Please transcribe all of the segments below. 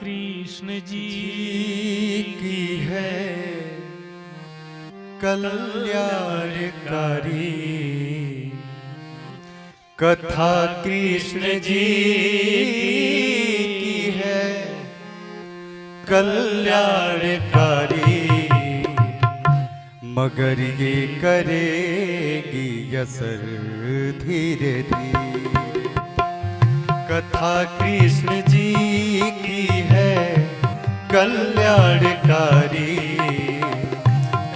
कृष्ण जी की है कल्याणकारी कथा कृष्ण जी की है कल्याणकारी, मगर ये करेगी असर धीरे धीरे। कथा कृष्ण जी की है कल्याणकारी,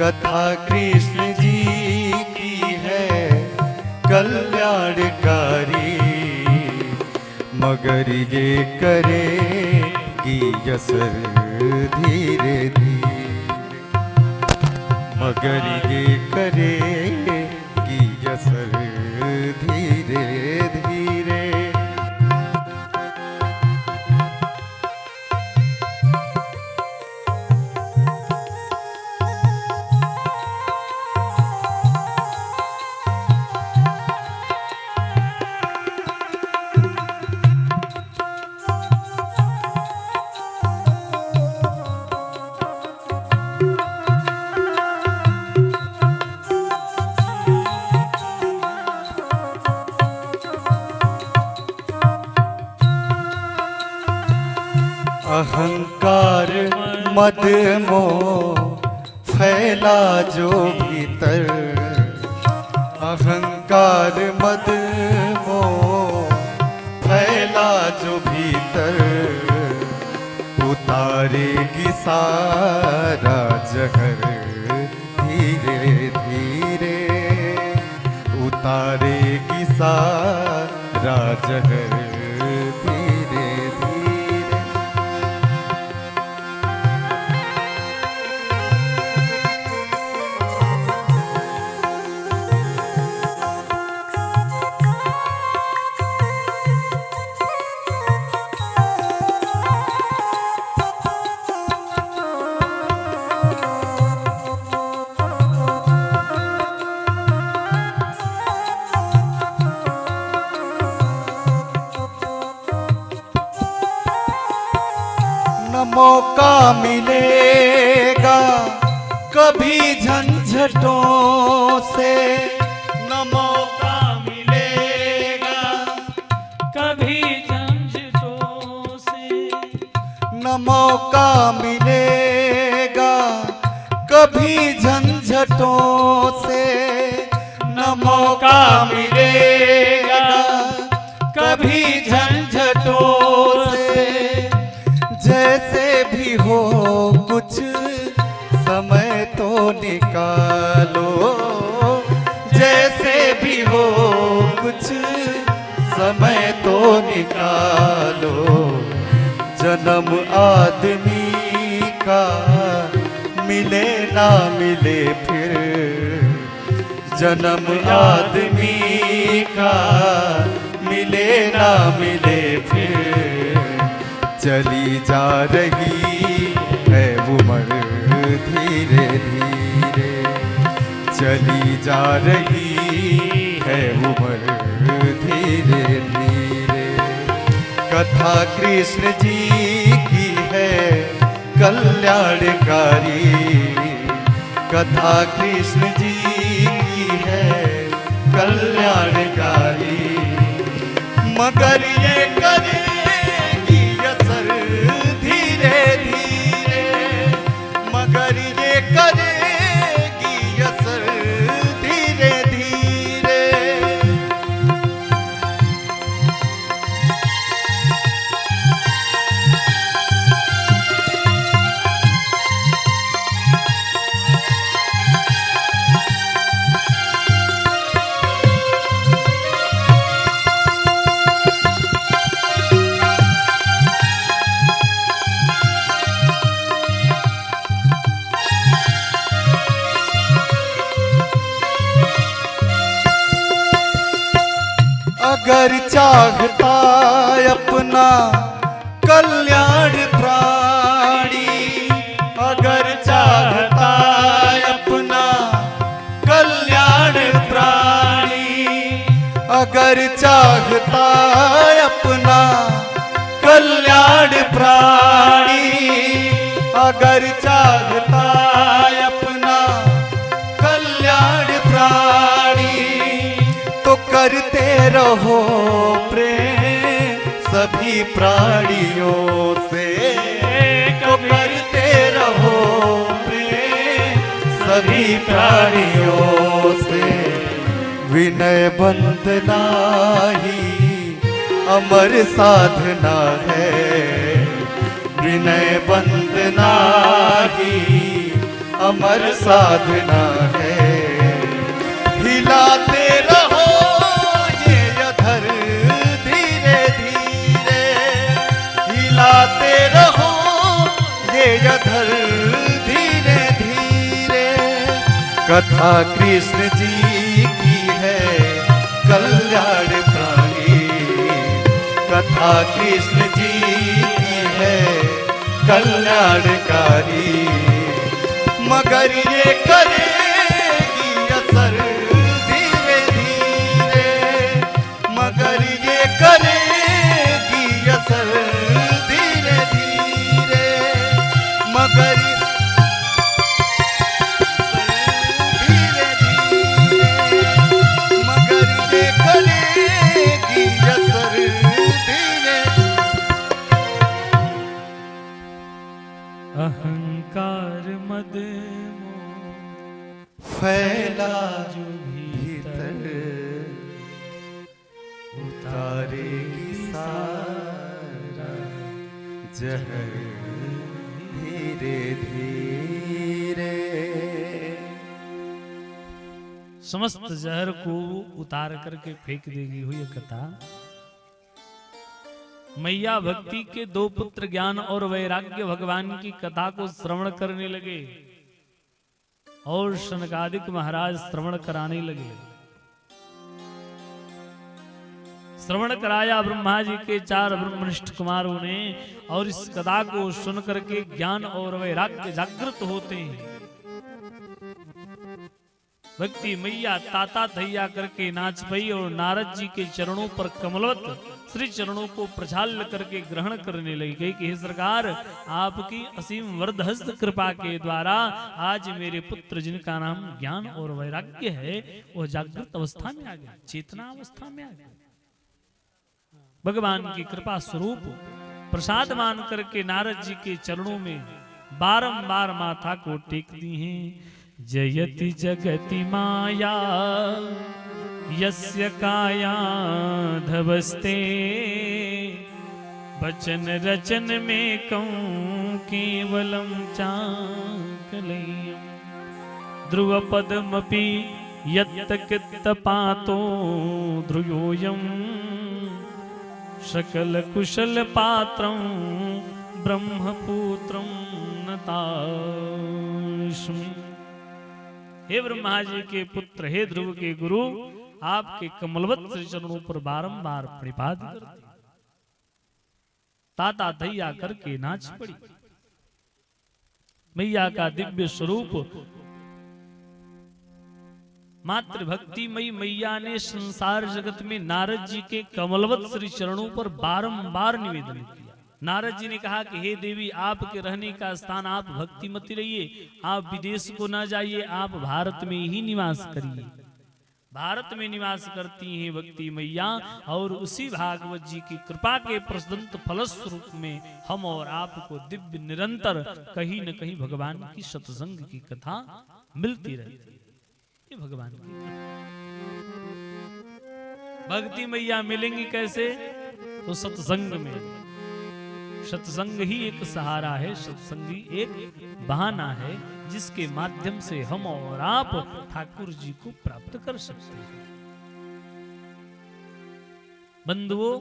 कथा कृष्ण जी की है कल्याणकारी, मगर ये करेगी असर धीरे धीरे, मगर ये करेगी असर धीरे धीरे। अहंकार मद मोह फैला जो भीतर, अहंकार मद मोह फैला जो भीतर, उतारेगी सारा जहर धीरे धीरे, उतारेगी सारा जहर धीरे धीरे। न मौका मिलेगा कभी झंझटों से, न मौका मिलेगा कभी झंझटों से, न मौका मिलेगा कभी झंझटों से, न मौका मिलेगा कभी झंझटों से। जैसे भी हो कुछ समय तो निकालो, जैसे भी हो कुछ समय तो निकालो, जन्म आदमी का मिले ना मिले फिर, जन्म आदमी का मिले ना मिले फिर, चली जा रही है उम्र धीरे धीरे, चली जा रही है उम्र धीरे धीरे। कथा कृष्ण जी की है कल्याणकारी, कथा कृष्ण जी की है कल्याणकारी, मगर ये करेगी असर धीरे धीरे, मगर ये करेगी असर धीरे धीरे। अगर चाहता अपना कल्याण प्राणी, अगर चाहता अपना कल्याण प्राणी, अगर चाहता अपना कल्याण प्राणी, अगर चाहता अपना कल्याण प्राणी तो करते रहो प्रेम सभी प्राणियों से, तो करते रहो प्रेम सभी प्राणियों से। विनय बंदना ही अमर साधना है, विनय बंदना ही अमर साधना है। हिलाते रहो ये अधर धीरे धीरे, हिलाते रहो ये अधर धीरे धीरे। कथा कृष्ण जी की है कल्याण प्राणी, कथा कृष्ण जी की है कल्याणकारी। मगर ये करेगी असर धीरे धीरे, मगर ये करेगी असर धीरे धीरे, मगर धीरे धीरे, मगर ये करेगी असर धीरे। अहंकार मद मोह फैला जो भीतर उतारेगी सारा जहर धीरे धीरे। समस्त जहर को उतार करके फेंक देगी हुई कथा। मैया भक्ति के दो पुत्र ज्ञान और वैराग्य भगवान की कथा को श्रवण करने लगे और शनकादिक महाराज श्रवण कराने लगे। श्रवण कराया ब्रह्मा जी के 4 ब्रह्मनिष्ठ कुमारों ने, और इस कथा को सुन करके ज्ञान और वैराग्य जागृत होते हैं। भक्ति मैया ताता थैया करके नाच पई और नारद जी के चरणों पर कमलवत श्री चरणों को प्रचाल्य करके ग्रहण करने लगी। गई कि हे सरकार, आपकी असीम वरदहस्त कृपा के द्वारा आज मेरे पुत्र जिनका नाम ज्ञान और वैराग्य है वह जागृत अवस्था में आ गया, चेतना अवस्था में आ गया। भगवान की कृपा स्वरूप प्रसाद मान करके नारद जी के चरणों में बारंबार माथा को टेक दी हैं। जयति जगति माया यस्य काया धवस्ते, वचन रचन में कहूं केवलम चाकलेयम। ध्रुव पदमपि यत्त कित्त पातो ध्रुयोयम, सकल कुशल पात्रं ब्रह्मपुत्रं नतास्मि। हे ब्रह्मा जी के पुत्र, हे ध्रुव के गुरु, आपके कमलवत श्री चरणों पर बारंबार प्रणिपात करते, ताता थैया करके नाच पड़ी। मैया का दिव्य स्वरूप मात्र भक्तिमयी मैया ने संसार जगत में नारद जी के कमलवत श्री चरणों पर बारंबार निवेदन किया। नारद जी ने कहा कि हे देवी, आपके रहने का स्थान आप भक्तिमती रहिए, आप विदेश को ना जाइए, आप भारत में ही निवास करिए। भारत में निवास करती हैं भक्ति मैया, और उसी भागवत जी की कृपा के प्रसदंत फलस्वरूप में हम और आपको दिव्य निरंतर कहीं न कहीं भगवान की सत्संग की कथा मिलती रहती है। ये भगवान की भक्ति मैया मिलेंगी कैसे? तो सत्संग में। सत्संग ही एक सहारा है, सत्संग ही एक बहाना है जिसके माध्यम से हम और आप ठाकुर जी को प्राप्त कर सकते हैं। बंधुओं,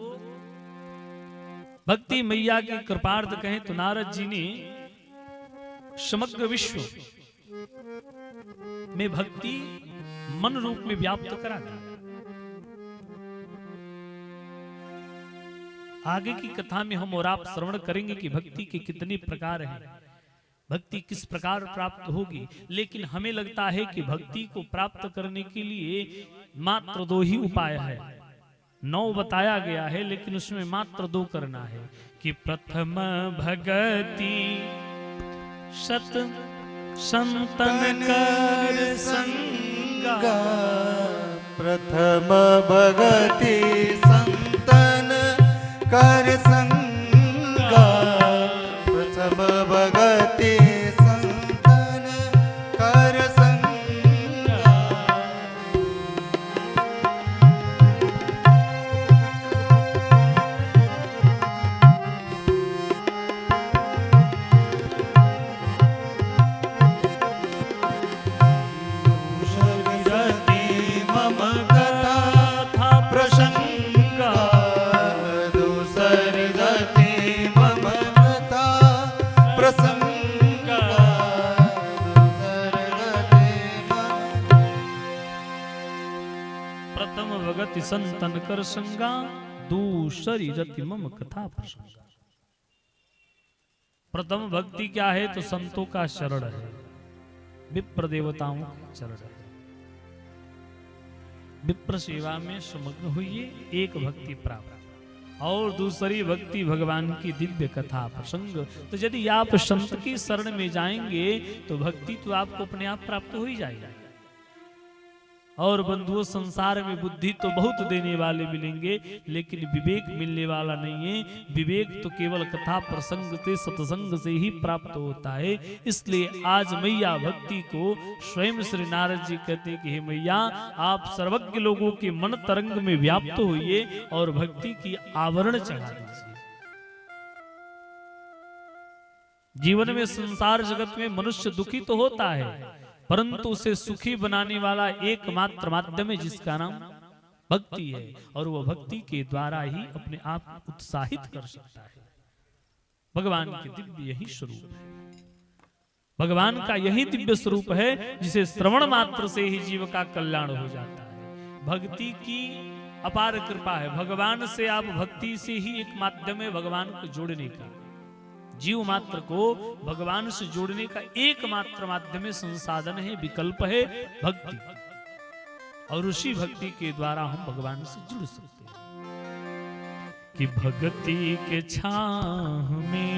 भक्ति मैया की कृपार्थ कहें तो नारद जी ने समग्र विश्व में भक्ति मन रूप में व्याप्त करा दी। आगे की कथा में हम और आप श्रवण करेंगे कि भक्ति के कितने प्रकार हैं, भक्ति किस प्रकार प्राप्त होगी। लेकिन हमें लगता है कि भक्ति को प्राप्त करने के लिए मात्र 2 ही उपाय है। 9 बताया गया है, लेकिन उसमें मात्र 2 करना है कि प्रथम भगति शत संतन कर संगा, प्रथम भगति संतन कर संगा, प्रथम भगति संतन कर संगा। संतन कर संगा, दूसरी रति मम कथा प्रसंगा। प्रथम भक्ति क्या है? तो संतों का शरण है, विप्र देवताओं का शरण है। विप्र सेवा में समग्र हुई एक भक्ति प्राप्त, और दूसरी भक्ति भगवान की दिव्य कथा प्रसंग। तो यदि आप संत की शरण में जाएंगे तो भक्ति तो आपको अपने आप प्राप्त हो ही जाएगी। और बंधुओं, संसार में बुद्धि तो बहुत देने वाले मिलेंगे, लेकिन विवेक मिलने वाला नहीं है। विवेक तो केवल कथा प्रसंग से, सत्संग से ही प्राप्त होता है। इसलिए आज मैया भक्ति को स्वयं श्री नारद जी कहते हैं कि हे मैया, आप सर्वज्ञ लोगों के मन तरंग में व्याप्त होइए और भक्ति की आवरण चढ़ा दीजिए। जीवन में, संसार जगत में मनुष्य दुखी तो होता है, परंतु उसे सुखी बनाने वाला एकमात्र माध्यम है जिसका नाम भक्ति है, और वह भक्ति के द्वारा ही अपने आप को उत्साहित कर सकता है। भगवान के दिव्य यही स्वरूप है, भगवान का यही दिव्य स्वरूप है जिसे श्रवण मात्र से ही जीव का कल्याण हो जाता है। भक्ति की अपार कृपा है, भगवान से आप भक्ति से ही एक माध्यम है भगवान को जोड़ने का। जीव मात्र को भगवान से जोड़ने का एकमात्र माध्यम, संसाधन है, विकल्प है भक्ति, और उसी भक्ति के द्वारा हम भगवान से जुड़ सकते हैं। कि भक्ति के छाह में